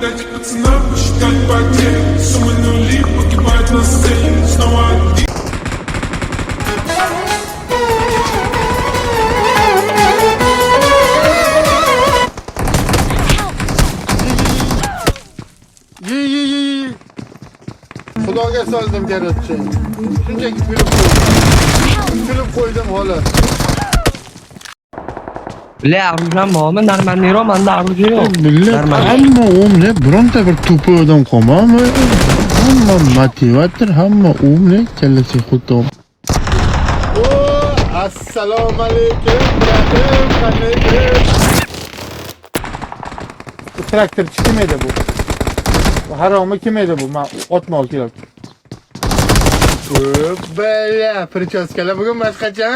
дать пацанам посчитать потери. Суммы нули погибают на сцене. Снова один. Xudoga soldim garajchi. Shunchaki kulib qo'ydim xolos. Bля, оружием bormi? Нормальныйroq, menda оружие yo'q. Hamma umli, bironta bir to'pi odam qolmami? Hamma motivator, hamma umli, kallasi xudo. Assalomu alaykum, bratim, qanday? Bu traktorchi kim edi bu? Bu haromi kim edi bu? Men otmoq kerak. Bella, prichoskalar bugun boshqacha.